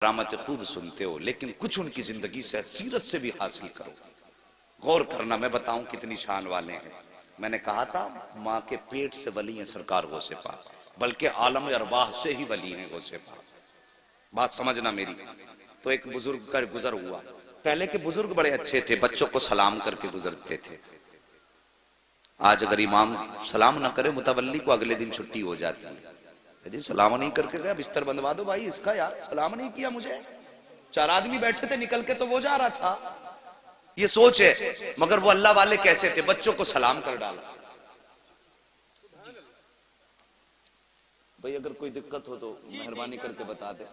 کرامت خوب سنتے ہو، لیکن کچھ ان کی زندگی سے سیرت سے بھی حاصل کرو، غور کرنا۔ میں بتاؤں کتنی شان والے ہیں۔ میں نے کہا تھا ماں کے پیٹ سے ولی ہیں سرکار غوث پاک، بلکہ عالم ارواح سے ہی ولی ہیں غوث پاک۔ بات سمجھنا میری۔ تو ایک بزرگ کا گزر ہوا۔ پہلے کے بزرگ بڑے اچھے تھے، بچوں کو سلام کر کے گزرتے تھے۔ آج اگر امام سلام نہ کرے متولی کو، اگلے دن چھٹی ہو جاتی ہے۔ جی سلام نہیں کر کے گیا، بستر بندوا دو بھائی اس کا، یار سلام نہیں کیا مجھے۔ 4 آدمی بیٹھے تھے، نکل کے تو وہ جا رہا تھا۔ یہ سوچ ہے، مگر وہ اللہ والے کیسے تھے، بچوں کو سلام کر ڈالا۔ بھائی اگر کوئی دقت ہو تو مہربانی کر کے بتا دے۔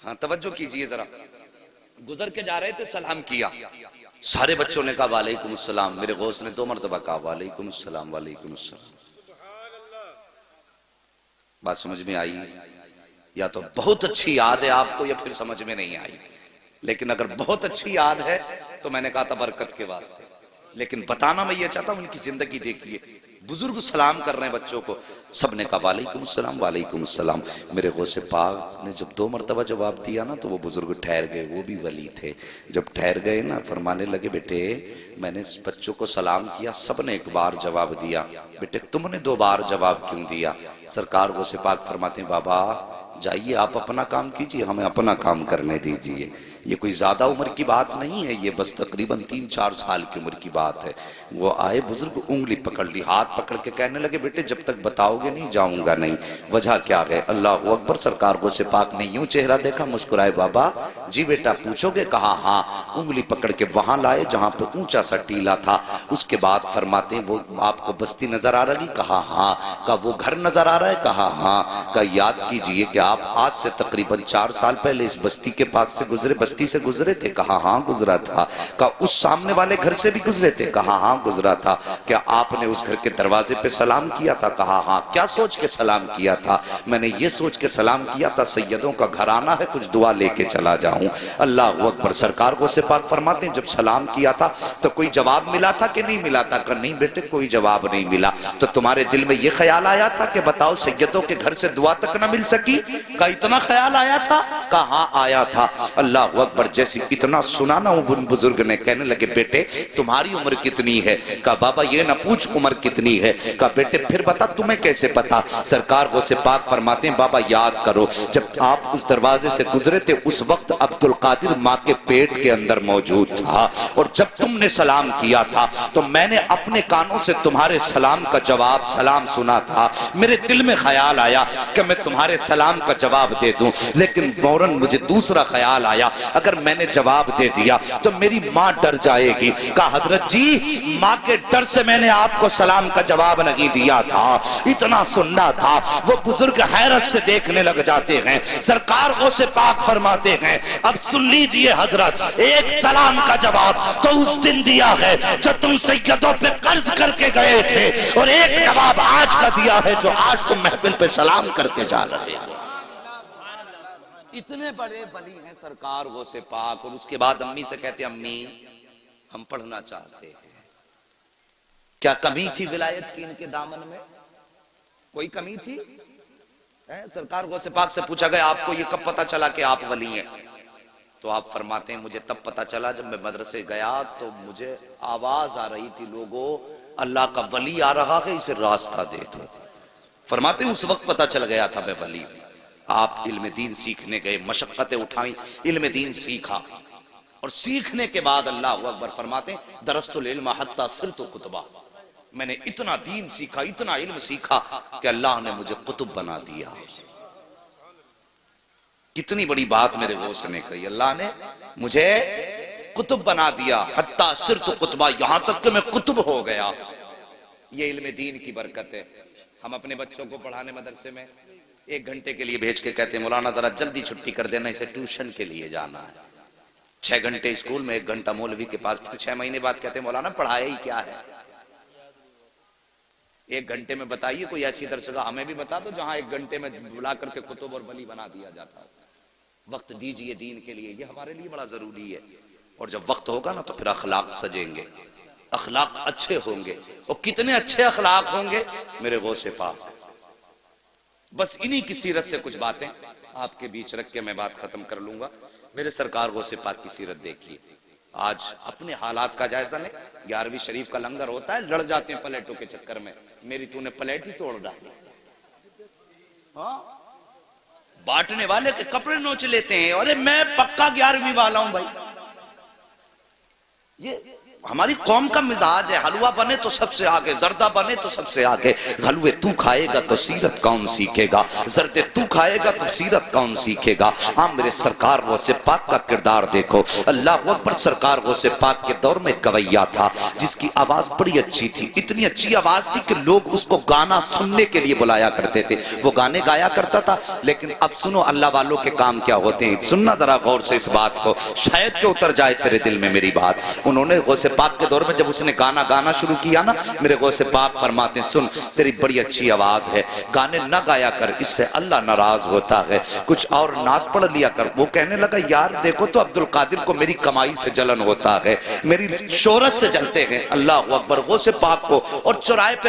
ہاں توجہ کیجئے ذرا۔ گزر کے جا رہے تھے، سلام کیا، سارے بچوں نے کہا وعلیکم السلام۔ میرے غوث نے 2 مرتبہ کہا وعلیکم السلام وعلیکم السلام۔ بات سمجھ میں آئی؟ یا تو بہت اچھی یاد ہے آپ کو، یا پھر سمجھ میں نہیں آئی۔ لیکن اگر بہت اچھی یاد ہے تو میں نے کہا تھا برکت کے واسطے، لیکن بتانا میں یہ چاہتا ہوں ان کی زندگی دیکھیے۔ بزرگ سلام کر رہے ہیں بچوں کو، سب نے کہا وعلیکم السلام وعلیکم السلام۔ میرے غوث پاک نے جب 2 مرتبہ جواب دیا نا تو وہ بزرگ ٹھہر گئے، وہ بھی ولی تھے۔ جب ٹھہر گئے نا فرمانے لگے بیٹے میں نے بچوں کو سلام کیا، سب نے 1 بار جواب دیا، بیٹے تم نے 2 بار جواب کیوں دیا؟ سرکار غوث پاک فرماتے ہیں بابا جائیے آپ اپنا کام کیجئے، ہمیں اپنا کام کرنے دیجئے۔ یہ کوئی زیادہ عمر کی بات نہیں ہے، یہ بس تقریباً 3-4 سال کی عمر کی بات ہے۔ وہ آئے بزرگ، انگلی پکڑ لی، ہاتھ پکڑ کے کہنے لگے بیٹے جب تک بتاؤ گے نہیں جاؤں گا نہیں۔ وجہ کیا ہے؟ اللہ اکبر۔ سرکار غوث پاک نے یوں چہرہ دیکھا، مسکرائے بابا جی بیٹا پوچھو گے؟ کہا ہاں۔ انگلی پکڑ کے وہاں لائے جہاں پہ اونچا سا ٹیلا تھا۔ اس کے بعد فرماتے ہیں وہ آپ کو بستی نظر آ رہی؟ کہا ہاں۔ کہا وہ گھر نظر آ رہا ہے؟ کہا ہاں۔ کہا یاد کیجئے کہ آپ آج سے تقریباً 4 سال پہلے اس بستی کے پاس سے گزرے، بستی سے گزرے تھے؟ کہا ہاں گزرا تھا۔ کہا اس سامنے والے گھر سے بھی گزرے تھے؟ کہا ہاں گزرا تھا۔ کیا آپ نے اس گھر کے دروازے پہ سلام کیا تھا؟ کہا ہاں۔ کیا سوچ کے سلام کیا تھا؟ میں نے یہ سوچ کے سلام کیا تھا سیدوں کا گھر آنا ہے، کچھ دعا لے کے چلا جاؤں۔ اللہ اکبر۔ سرکار غوث پاک فرماتے ہیں جب سلام کیا تھا تو کوئی جواب ملا تھا کہ نہیں ملا تھا؟ کہا نہیں بیٹے کوئی جواب نہیں ملا۔ تو تمہارے دل میں یہ خیال آیا تھا کہ بتاؤ سیدوں کے گھر سے دعا تک نہ مل سکی؟ کہا اتنا خیال آیا تھا؟ کہا ہاں آیا تھا۔ اللہ اکبر۔ جیسی اتنا سنا نا وہ بزرگ نے کہنے لگے بیٹے تمہاری عمر کتنی ہے؟ کہا بابا یہ نہ پوچھ عمر کتنی ہے۔ کہا بیٹے پھر بتا تمہیں کیسے پتا؟ سرکار غوث پاک فرماتے ہیں بابا یاد کرو جب آپ اس دروازے سے گزرے تھے اس وقت عبدالقادر ماں کے پیٹ کے اندر موجود تھا، اور جب تم نے سلام کیا تھا تو میں نے اپنے کانوں سے تمہارے سلام کا جواب سلام سنا تھا۔ میرے دل میں خیال آیا کہ میں تمہارے سلام کا جواب دے دوں، لیکن فوراً مجھے دوسرا خیال آیا اگر میں نے جواب دے دیا تو میری ماں ڈر جائے گی۔ کہا حضرت جی ماں کے ڈر سے میں نے آپ کو سلام کا جواب نہیں دیا تھا، اتنا سننا تھا۔ وہ بزرگ حیرت سے دیکھنے لگ جاتے ہیں۔ سرکار غوث پاک فرماتے ہیں اب سن لیجئے حضرت ایک سلام کا جواب تو اس دن دیا ہے جو تم سیدوں پہ قرض کر کے گئے تھے، اور ایک جواب آج کا دیا ہے جو آج تم محفل پہ سلام کرتے جا رہے ہیں۔ اتنے بڑے ولی ہیں سرکار غوث پاک، اور اس کے بعد امی سے کہتے ہیں امی ہم پڑھنا چاہتے ہیں۔ کیا کمی تھی ولایت کی ان کے دامن میں؟ کوئی کمی تھی؟ سرکار غوث پاک سے پوچھا گیا آپ کو یہ کب پتا چلا کہ آپ ولی ہیں؟ تو آپ فرماتے ہیں مجھے تب پتا چلا جب میں مدرسے گیا تو مجھے آواز آ رہی تھی لوگوں اللہ کا ولی آ رہا ہے اسے راستہ دے دو۔ فرماتے ہیں اس وقت پتا چل گیا تھا میں ولی ہوں۔ آپ علم دین سیکھنے گئے، مشقتیں اٹھائیں، علم دین سیکھا، اور سیکھنے کے بعد اللہ اکبر فرماتے ہیں درست العلم حتی صرت قطبہ، میں نے اتنا دین سیکھا، اتنا علم سیکھا کہ اللہ نے مجھے قطب بنا دیا۔ کتنی بڑی بات میرے غوث نے کہی، اللہ نے مجھے قطب بنا دیا، حتی صرت قطبہ، یہاں تک کہ میں قطب ہو گیا۔ یہ علم دین کی برکت ہے۔ ہم اپنے بچوں کو پڑھانے مدرسے میں 1 گھنٹے کے لیے بھیج کے کہتے ہیں مولانا ذرا جلدی چھٹی کر دینا، اسے ٹیوشن کے لیے جانا ہے۔ 6 گھنٹے اسکول میں 1 گھنٹہ مولوی کے پاس، پھر 6 مہینے بعد کہتے ہیں مولانا پڑھایا ہی کیا ہے؟ 1 گھنٹے میں بتائیے کوئی ایسی درسگاہ ہمیں بھی بتا دو جہاں 1 گھنٹے میں بلا کر کے کتب اور ولی بنا دیا جاتا ہے۔ وقت دیجئے دین کے لیے، یہ ہمارے لیے بڑا ضروری ہے۔ اور جب وقت ہوگا نا تو پھر اخلاق سجیں گے، اخلاق اچھے ہوں گے، اور کتنے اچھے اخلاق ہوں گے میرے غوث پاک۔ بس انہی کی سیرت سے کچھ باتیں آپ کے بیچ رکھ کے میں بات ختم کر لوں گا. میرے سرکار غوث پاک کی سیرت دیکھیے. آج اپنے حالات کا جائزہ لیں. 11ویں شریف کا لنگر ہوتا ہے, لڑ جاتے ہیں پلیٹوں کے چکر میں. میری تو نے پلیٹ ہی توڑ ڈالی. ہاں, بانٹنے والے کے کپڑے نوچ لیتے ہیں. ارے میں پکا 11ویں والا ہوں بھائی. یہ ہماری قوم کا مزاج ہے. حلوہ بنے تو سب سے آگے, زردہ بنے تو سب سے آگے. حلوے تو کھائے گا تو سیرت کون سیکھے گا, زردے تو کھائے گا تو سیرت کون سیکھے گا. ہاں, میرے سرکار غوث پاک کا کردار دیکھو. اللہ اکبر. سرکار غوث پاک کے دور میں گویا تھا جس کی آواز بڑی اچھی تھی. اتنی اچھی آواز تھی کہ لوگ اس کو گانا سننے کے لیے بلایا کرتے تھے. وہ گانے گایا کرتا تھا. لیکن اب سنو اللہ والوں کے کام کیا ہوتے ہیں. سننا ذرا غور سے اس بات کو, شاید کہ اتر جائے تیرے دل میں میری بات. انہوں نے غوث پاک کے دور میں جب اس نے گانا شروع کیا نا, میرے غوث پاک فرماتے ہیں سن تیری بڑی اچھی آواز ہے, گانے نہ گایا کر, اس سے اللہ ناراض ہوتا ہے, کچھ اور نعت پڑھ لیا کر. وہ کہنے لگا یار دیکھو تو عبد القادر کو میری کمائی سے جلن ہوتا ہے, میری شہرت سے جلتے ہیں. اللہ اکبر. غوث پاک کو اور چوراہے پہ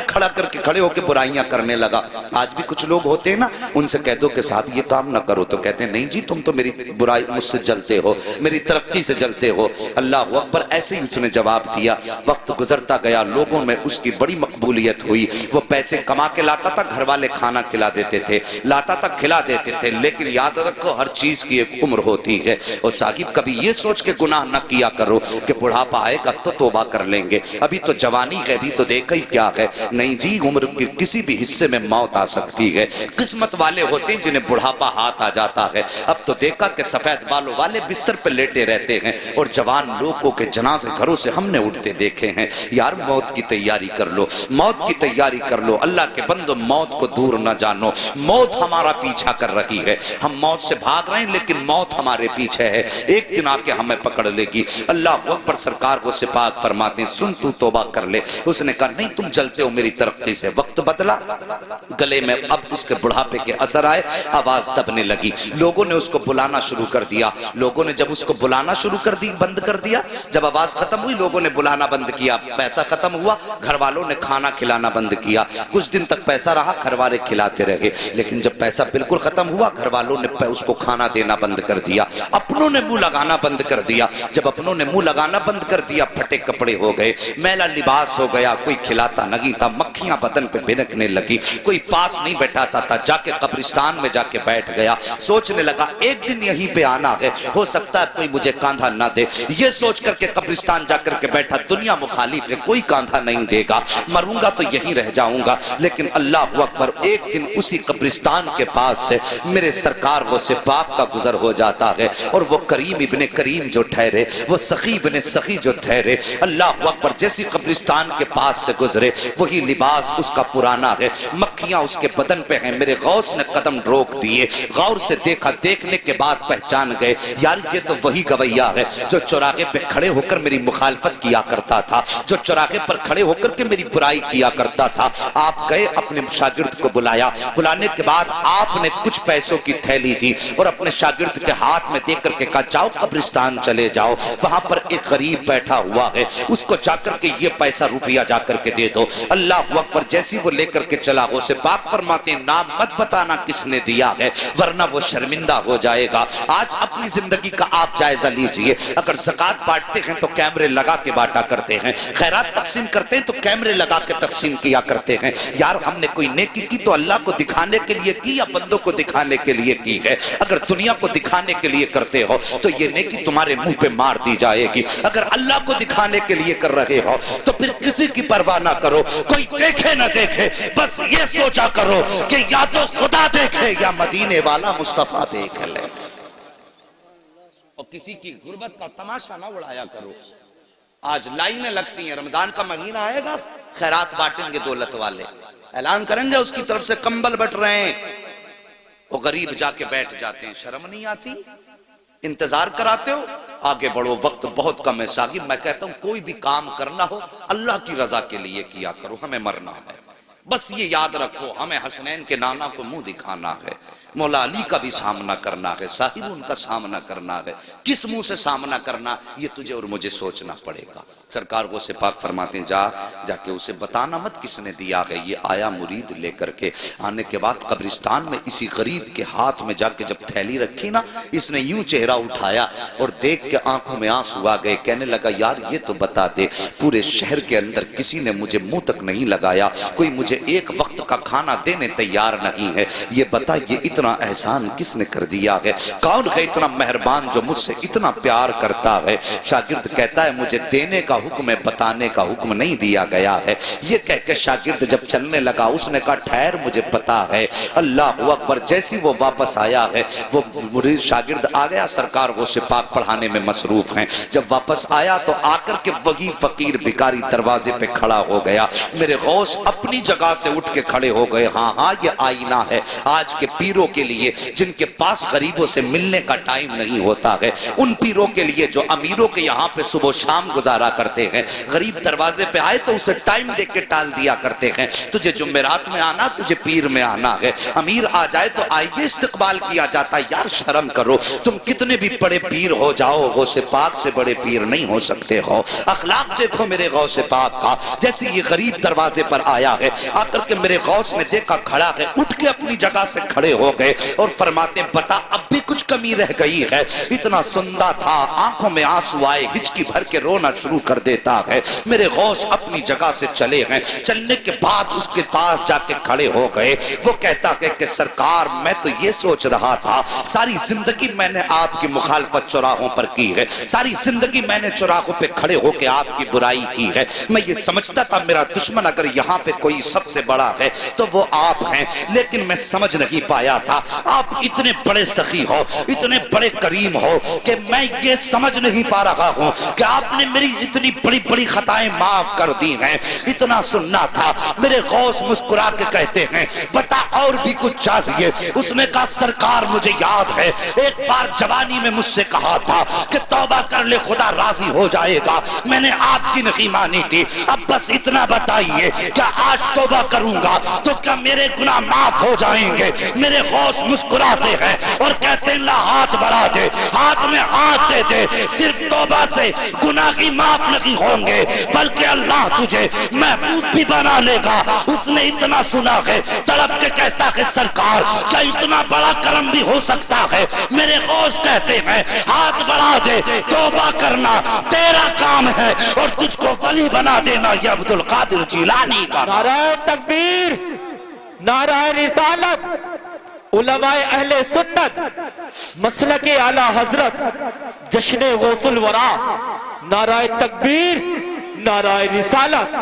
کھڑے ہو کے برائیاں کرنے لگا. آج بھی کچھ لوگ ہوتے ہیں نا, ان سے کہہ دو کہ صاحب یہ کام نہ کرو, تو کہتے ہیں نہیں جی تم تو میری برائی مجھ سے جلتے ہو, میری ترقی سے جلتے ہو. اللہ اکبر. ایسے ہی اس نے جواب دیا. وقت گزرتا گیا, لوگوں میں اس کی بڑی مقبولیت ہوئی. وہ پیسے کما کے لاتا تھا, گھر والے کھانا کھلا دیتے تھے, لاتا تھا کھلا دیتے تھے. لیکن یاد رکھو ہر چیز کی ایک عمر ہوتی ہے. اور صاحب کبھی یہ سوچ کے گناہ نہ کیا کرو کہ بڑھاپا آئے گا تو توبہ کر لیں گے, ابھی تو جوانی ہے, ابھی تو دیکھا ہی کیا ہے. نہیں جی, عمر کے کسی بھی حصے میں موت آ سکتی ہے. قسمت والے ہوتے ہیں جنہیں بڑھاپا ہاتھ آ جاتا ہے. اب تو دیکھا کہ سفید بالوں والے بستر پہ لیٹے رہتے ہیں, اور جوان لوگوں کے جنازے گھروں سے ہم نے اٹھتے دیکھے ہیں. یار موت کی تیاری کر لو, موت کی تیاری کر لو. اللہ کے بندو موت کو دور نہ جانو. موت ہمارا پیچھا کر رہی ہے, ہم موت سے بھاگ رہے ہیں لیکن موت ہمارے پیچھے ہے, ایک دن آ کے ہمیں پکڑ لے گی. اللہ اکبر. سرکار غوث پاک فرماتے ہیں سن تو توبہ کر لے. اس نے کہا نہیں تم جلتے ہو میری ترقی سے. وقت بدلا, گلے میں اب اس کے بڑھاپے کے اثر آئے, آواز دبنے لگی. لوگوں نے اس کو بلانا شروع کر دیا. لوگوں نے جب اس کو بلانا شروع بند کر دیا, جب آواز ختم ہوئی لوگوں نے بلانا بند کیا. پیسہ ختم ہوا, گھر والوں نے کھانا کھلانا بند کیا. کچھ دن تک پیسہ رہا, گھر والے کھلاتے رہے. لیکن جب پیسہ بالکل ختم ہوا, گھر والوں نے اس کو کھانا دینا بند کر دیا. اپنوں نے منہ لگانا بند کر دیا. جب اپنوں نے منہ لگانا بند کر دیا, پھٹے کپڑے ہو گئے, میلا لباس ہو گیا, کوئی کھلاتا نہیں تھا, مکھیاں بدن پہ بھنکنے لگی, کوئی پاس نہیں بیٹھاتا تھا. جا کے قبرستان میں جا کے بیٹھ گیا. سوچنے لگا ایک دن یہیں پہ آنا ہے, ہو سکتا ہے کوئی مجھے کاندھا نہ دے. یہ سوچ کر کے قبرستان جا کر کے بیٹھا, دنیا مخالف ہے, کوئی کاندھا نہیں دے گا, مروں گا تو یہیں رہ جاؤں گا. لیکن اللہ اکبر, ایک دن اسی قبرستان کے پاس سے میرے سرکار غوث پاک کا گزر ہو جاتا ہے. اور وہ کریم ابن کریم جو ٹھہرے, وہ سخی ابن سخی جو ٹھہرے, اللہ اکبر, جیسی قبرستان کے پاس سے گزرے وہی لباس اس کا پرانا ہے, مکھیاں اس کے بدن پہ ہیں. میرے غوث نے قدم روک دیے, غور سے دیکھا, دیکھنے کے بعد پہچان گئے یار یہ تو وہی گویا ہے جو چوراہے پہ کھڑے ہو کر میری مخالفت کیا کرتا تھا, جو چوراہے پر کھڑے ہو کر کے میری برائی کیا کرتا تھا. آپ گئے, اپنے شاگرد کو بلایا. بلانے کے بعد آپ نے کچھ پیسوں کی تھیلی دی اور اپنے شاگرد کے ہاتھ میں دے کر کے کہا جاؤ قبرستان چلے جاؤ, وہاں پر ایک غریب بیٹھا ہوا ہے, اس کو جا کر کے یہ پیسہ روپیہ جا کر کے دے دو. اللہ اکبر. جیسی وہ لے کر کے چلا, غوث پاک فرماتے ہیں نام مت بتانا کس نے دیا ہے ورنہ وہ شرمندہ ہو جائے گا. آج اپنی زندگی کا آپ جائزہ لیجئے. اگر زکوٰۃ بانٹتے ہیں تو کیمرے لگا کے بانٹا کرتے ہیں, خیرات تقسیم کرتے ہیں تو کیمرے لگا کے تقسیم کیا کرتے ہیں. یار ہم نے کوئی نیکی کی تو اللہ کو دکھانے کے لیے کی یا بندوں کو دکھانے کے لیے کی ہے. اگر دنیا کو دکھانے کے لیے کرتے ہو تو یہ نیکی تمہارے منہ پہ مار دی جائے گی. اگر اللہ کو دکھانے کے لیے کر رہے ہو تو پھر کسی کی پرواہ نہ کرو, کوئی دیکھے نہ دیکھے, بس یہ سوچا کرو کہ یا تو خدا دیکھے یا مدینے والا مصطفیٰ دیکھ لے. اور کسی کی غربت کا تماشا نہ اڑایا کرو. آج لائنیں لگتی ہیں, رمضان کا مہینہ آئے گا, خیرات بانٹیں گے دولت والے, اعلان کریں گے اس کی طرف سے کمبل بٹ رہے ہیں, وہ غریب جا کے بیٹھ جاتے ہیں. شرم نہیں آتی؟ انتظار کراتے ہو, آگے بڑھو, وقت بہت کم ہے. شاگرد میں کہتا ہوں کوئی بھی کام کرنا ہو اللہ کی رضا کے لیے کیا کرو, ہمیں مرنا ہے. بس یہ یاد رکھو ہمیں حسنین کے نانا کو منہ دکھانا ہے، مولا علی کا بھی سامنا کرنا ہے، صاحب ان کا سامنا کرنا ہے، کس منہ سے سامنا کرنا یہ تجھے اور مجھے سوچنا پڑے گا۔ سرکار غوث پاک فرماتے ہیں جا کے اسے بتانا مت کس نے دیا ہے۔ یہ آیا مرید لے کر کے، آنے کے بعد قبرستان میں اسی غریب کے ہاتھ میں جا کے جب تھیلی رکھی نا، اس نے یوں چہرہ اٹھایا اور دیکھ کے آنکھوں میں آنسو آ گئے، کہنے لگا یار یہ تو بتا دے، پورے شہر کے اندر کسی نے مجھے منہ تک نہیں لگایا، کوئی مجھے ایک وقت کا کھانا دینے تیار نہیں ہے، یہ بتا یہ اتنا احسان کس نے کر دیا ہے؟ کون ہے اتنا مہربان جو مجھ سے اتنا پیار کرتا ہے؟ شاگرد کہتا ہے مجھے دینے کا حکم ہے، بتانے کا حکم نہیں دیا گیا ہے۔ یہ کہہ کے شاگرد جب چلنے لگا، اس نے کہا ٹھہر مجھے پتا ہے۔ اللہ اکبر، جیسی وہ واپس آیا ہے، وہ مرید شاگرد آ گیا، سرکار غوث پاک پڑھانے میں مصروف ہیں۔ جب واپس آیا تو آ کر کے وہی فقیر بھکاری دروازے پہ کھڑا ہو گیا۔ میرے غوث اپنی جگہ سے اٹھ کے کھڑے ہو گئے۔ ہاں یہ آئینہ ہے آج کے پیروں کے لیے جن کے پاس غریبوں سے ملنے کا ٹائم نہیں ہوتا ہے، ان پیروں کے لیے جو امیروں کے یہاں پہ صبح و شام گزارا کرتے ہیں، غریب دروازے پہ آئے تو اسے ٹائم دے کے ٹال دیا کرتے ہیں، تجھے جمعرات میں آنا، تجھے پیر میں آنا ہے۔ امیر آ جائے تو آئیے استقبال کیا جاتا ہے۔ یار شرم کرو، تم کتنے بھی بڑے پیر ہو جاؤ، غوث پاک سے بڑے پیر نہیں ہو سکتے ہو۔ اخلاق دیکھو میرے غوث پاک کا، جیسے یہ غریب دروازے پر آیا ہے، آ کر کے میرے غوث نے دیکھا کھڑا ہے، اٹھ کے اپنی جگہ سے کھڑے ہو گئے اور فرماتے ہیں بتا اب بھی کچھ کمی رہ گئی ہے؟ اتنا سندا تھا، آنکھوں میں آنسو آئے، ہچکی بھر کے رونا شروع کر دیتا ہے۔ میرے غوث اپنی جگہ سے چلے ہیں، چلنے کے بعد اس کے پاس جا کے کھڑے ہو گئے۔ وہ کہتا ہے کہ سرکار میں تو یہ سوچ رہا تھا، ساری زندگی میں نے آپ کی مخالفت چوراہوں پر کی ہے، ساری زندگی میں نے چوراہوں پہ کھڑے ہو کے آپ کی برائی کی ہے، میں یہ سمجھتا تھا میرا دشمن اگر یہاں پہ کوئی سب سے بڑا ہے تو وہ آپ ہیں، لیکن میں سمجھ نہیں پایا تھا آپ اتنے بڑے سخی ہو، اتنے بڑے کریم ہو کہ میں یہ سمجھ نہیں پا رہا ہوں کہ آپ نے میری اتنی بڑی بڑی خطائیں معاف کر دی ہیں۔ اتنا سننا تھا۔ میرے غوث مسکرا کے کہتے ہیں بتا اور بھی کچھ چاہیے؟ اس نے کہا سرکار مجھے یاد ہے ایک بار جوانی میں مجھ سے کہا تھا کہ توبہ کر لے خدا راضی ہو جائے گا، میں نے آپ کی نہیں مانی تھی، اب بس اتنا بتائیے کیا آج توبہ کروں گا تو کیا میرے گناہ معاف ہو جائیں گے؟ میرے غوث مسکراتے ہیں اور کہتے ہیں اللہ ہاتھ بڑھا دے، ہاتھ میں ہاتھ دے دے، صرف توبہ سے گناہ کی معاف نہیں ہوں گے بلکہ اللہ تجھے محبوب بھی بنا لے گا۔ اس نے اتنا سنا ہے، تڑپ کے کہتا ہے سرکار کیا اتنا بڑا کرم بھی ہو سکتا ہے؟ میرے غوث کہتے ہیں ہاتھ بڑھا دے، توبہ کرنا تیرا کام ہے اور تجھ کو ولی بنا دینا یہ عبدالقادر جیلانی کا۔ نعرہ تکبیر، نعرہ رسالت، علماء اہل سنت، مسلک اعلی حضرت، جشن غوث الورا، نعرہ تکبیر، نعرہ رسالت۔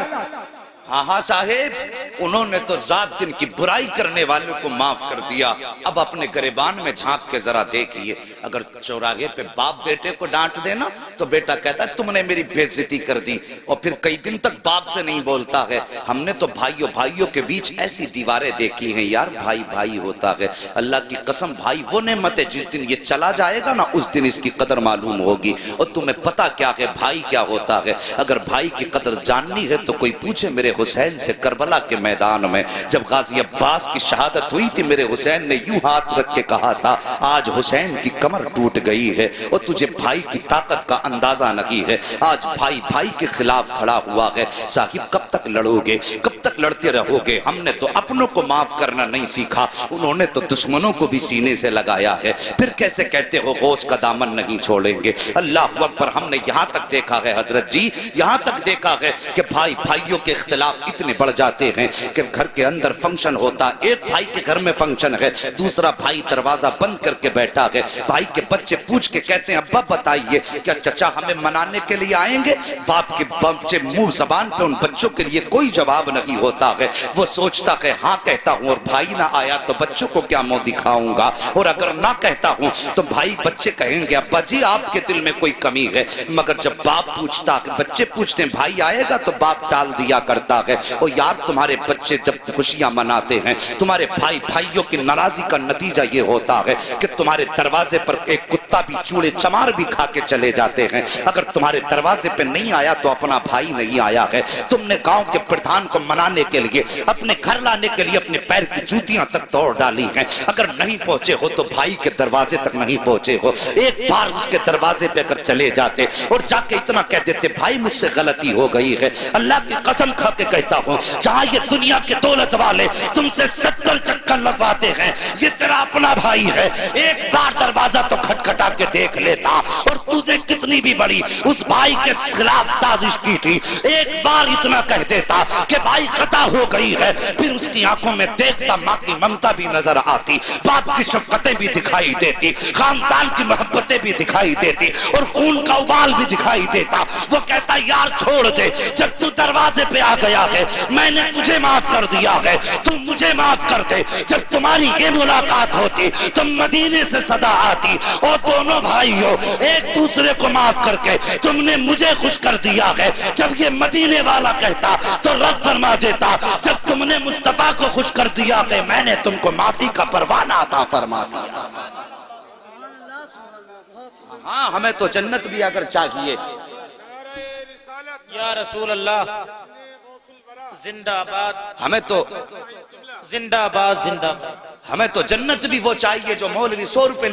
ہاں صاحب، انہوں نے تو رات دن کی برائی کرنے والوں کو معاف کر دیا۔ اب اپنے گریبان میں جھانک کے ذرا دیکھیے، اگر چوراہے پہ باپ بیٹے کو ڈانٹ دینا تو بیٹا کہتا ہے تم نے میری بے عزتی کر دی، اور پھر کئی دن تک باپ سے نہیں بولتا ہے۔ ہم نے تو بھائیوں کے بیچ ایسی دیواریں دیکھی ہیں یار، بھائی ہوتا ہے۔ اللہ کی قسم بھائی وہ نعمت ہے، جس دن یہ چلا جائے گا نا اس دن اس کی قدر معلوم ہوگی۔ اور تمہیں پتا کیا کہ بھائی کیا ہوتا ہے؟ اگر بھائی کی قدر جاننی ہے تو کوئی پوچھے میرے حسین سے کربلا کے میدان میں جب غازی عباس کی شہادت ہوئی تھی، میرے حسین نے یوں ہاتھ رکھ کے کہا تھا آج حسین کی کمر ٹوٹ گئی ہے اور تجھے بھائی کی طاقت کا اندازہ نہیں ہے۔ آج بھائی کے خلاف کھڑا ہوا ہے۔ صاحب کب تک لڑو گے، کب تک لڑتے رہو گے؟ ہم نے تو اپنوں کو معاف کرنا نہیں سیکھا، انہوں نے تو دشمنوں کو بھی سینے سے لگایا ہے۔ پھر کیسے کہتے ہو غوث کا دامن نہیں چھوڑیں گے؟ اللہ اکبر، ہم نے یہاں تک دیکھا ہے حضرت جی، یہاں تک دیکھا ہے کہ بھائیوں کے اختلاف اتنے بڑھ جاتے ہیں کہ گھر کے اندر فنکشن ہوتا، ایک بھائی کے گھر میں فنکشن ہے، دوسرا بھائی دروازہ بند کر کے بیٹھا ہے، بھائی کے بچے پوچھ کے کہتے ہیں ابا بتائیے کیا چچا ہمیں منانے کے لیے آئیں گے؟ باپ کے بچے منہ زبان پہ ان بچوں کے لیے کوئی جواب نہیں ہوتا ہے۔ وہ سوچتا ہے ہاں کہتا ہوں اور بھائی نہ آیا تو بچوں کو کیا منہ دکھاؤں گا، اور اگر نہ کہتا ہوں تو بچے کہیں گے ابا جی آپ کے دل میں کوئی کمی ہے۔ مگر جب باپ پوچھتا، بچے پوچھتے ہیں بھائی آئے گا تو باپ ٹال دیا کرتا ہے۔ اور یار تمہارے بچے جب خوشیاں مناتے ہیں، تمہارے بھائیوں کی ناراضی کا نتیجہ یہ ہوتا ہے کہ تمہارے دروازے پر ایک کتا بھی چوڑے چمار بھی کھا کے چلے جاتے ہیں۔ اگر تمہارے دروازے پہ نہیں آیا تو اپنا بھائی نہیں آیا ہے۔ تم نے گاؤں کے پردھان کو منانے کھانے کے لیے، اپنے گھر لانے کے لیے اپنے پیر کی جوتیاں تک توڑ ڈالی ہیں۔ اگر نہیں پہنچے ہو تو بھائی کے دروازے تک نہیں پہنچے ہو، ایک بار اس کے دروازے پہ اگر چلے جاتے اور جا کے اتنا کہہ دیتے بھائی مجھ سے غلطی ہو گئی ہے، اللہ کی قسم کھا کے کہتا ہوں جہاں یہ دنیا کے دولت والے تم سے 70 چکر لگواتے ہیں، یہ تیرا اپنا بھائی ہے، ایک بار دروازہ تو کھٹکھٹا کے دیکھ لیتا، اور تو نے کتنی بھی بڑی اس بھائی کے خلاف سازش کی تھی، ایک بار اتنا کہہ دیتا کہ بھائی خطا ہو گئی ہے، پھر اس کی آنکھوں میں دیکھتا ماں کی ممتا بھی نظر آتی، باپ کی شفقتیں بھی دکھائی دیتی، خاندان کی محبتیں بھی دکھائی دیتی، اور خون کا ابال بھی دکھائی دیتا۔ وہ کہتا یار چھوڑ دے، جب تو دروازے پہ آ گیا ہے میں نے تجھے معاف کر دیا ہے، تم مجھے معاف کر دے۔ جب تمہاری یہ ملاقات ہوتی تم مدینے سے صدا آتی، اور دونوں بھائیوں ایک دوسرے کو معاف کر کے تم نے مجھے خوش کر دیا ہے۔ جب یہ مدینے والا کہتا تو رب فرما دیتا جب تم نے مصطفیٰ کو خوش کر دیا کہ میں نے تم کو معافی کا پروانہ عطا فرما دیا۔ ہاں ہمیں تو جنت بھی اگر چاہیے، یا رسول اللہ زندہ آباد، ہمیں تو زندہ آباد، زندہ آباد۔ ہمیں تو جنت بھی وہ چاہیے جو مولوی 100 روپے